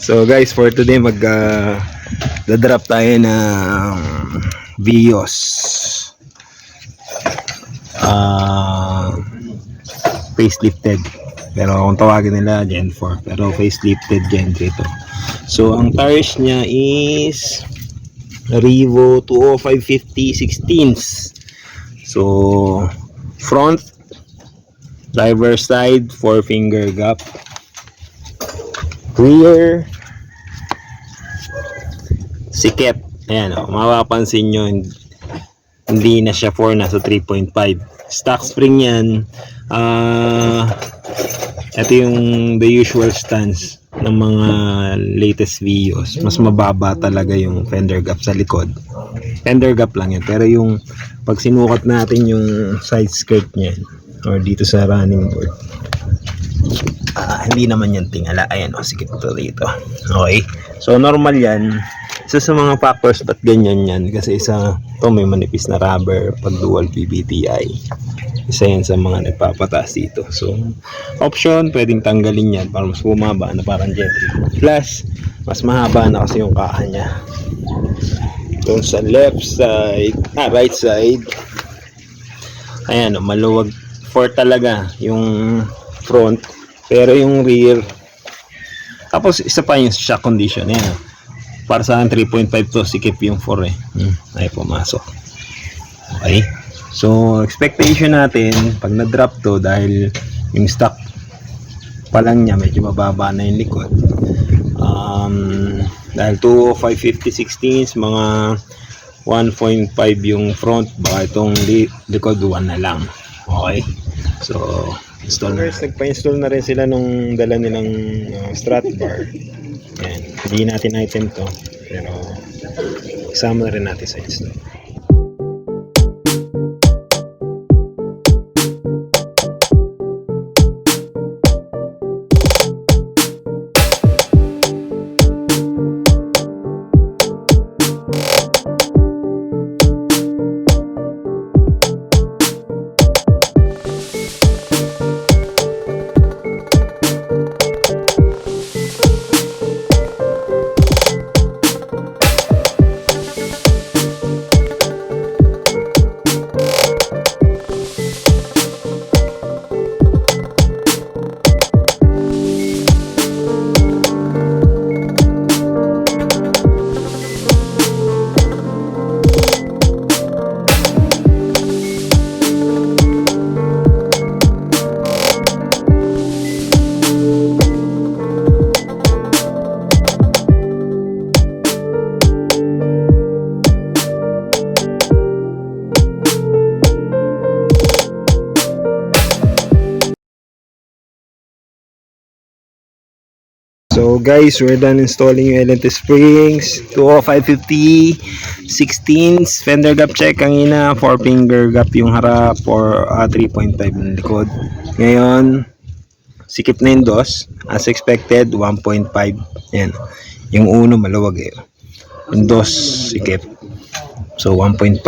So guys, for today drop tayo ng Vios facelifted, pero kung tawagin nila Gen 4, pero facelifted Gen 3 to. So ang tires niya is Revo 205/50 16s. So front, driver side 4-finger gap, rear sikep. Ayan o, mapapansin nyo, hindi na siya 4, nasa 3.5. Stock spring yan. Ito yung the usual stance ng mga latest Vios. Mas mababa talaga yung fender gap sa likod. Fender gap lang yan, pero yung pag sinukat natin yung side skirt niya or dito sa running board, hindi naman yan tingala. Ayan o, sikip to dito. Okay, so normal yan. Isa sa mga factors ba't ganyan yan, kasi isa to may manipis na rubber pag dual PBTI. Isa yan sa mga nagpapataas dito. So option, pwedeng tanggalin yan para mas bumaba na parang Gen 3. Plus mas mahaba na kasi yung kaha niya. Doon sa left side, right side, ayan o, maluwag 4 talaga yung front, pero yung rear, tapos isa pa yung shock condition. Ayan o, para sa 3.5 to, sikip yung 4 ay pumasok. Okay, so expectation natin pag na-drop to, dahil yung stock pa lang niya medyo mababa na yung likod, dahil 205/50 16s, mga 1.5 yung front, baka itong likod 1 na lang. Okay, so install na. Nagpa-install na rin sila nung dala nilang strut bar. Ayan, hindi natin item to, pero isama na rin natin sa install. So guys, we're done installing yung LNT springs, 205/50 16s, fender gap check kanina, 4-finger gap yung harap, or 3.5 yung likod. Ngayon, sikip na yung dos, as expected 1.5. Yan, yung uno maluwag yung dos sikip, so 1.5.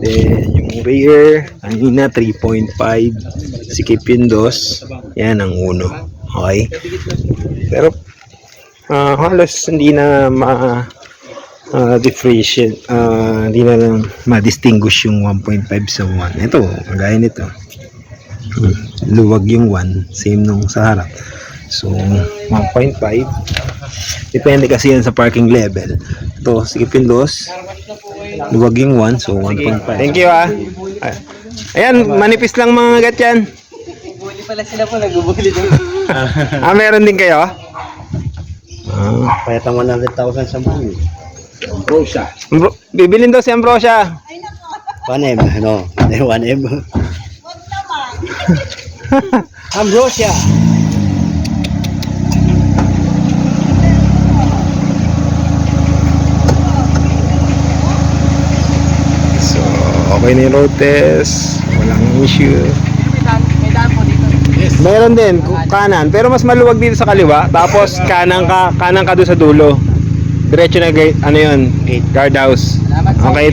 Then yung rear kanina 3.5, sikip yung dos, yan ang uno. Okay, pero halos hindi na differentiate, hindi na lang ma-distinguish yung 1.5 sa 1. Ito, gaya nito, luwag yung 1, same nung sa harap. So 1.5, depende kasi yan sa parking level. Ito, sikip yung dos, luwag yung 1, so 1.5. Thank you Ayan, manipis lang mga gat yan. Buli pala sila po, nagbubuli doon. Meron din kayo? Payat ang 100,000 sa buwan. Ambrosia. Bibilin daw si Ambrosia. 1M, ano? 1M. Ambrosia. So, okay na yung road test. Walang issue. May daan po dito. Yes. Meron din kanan, pero mas maluwag dito sa kaliwa. Tapos kanan ka doon sa dulo. Diretso na gate, ano yun? Guardhouse. Okay.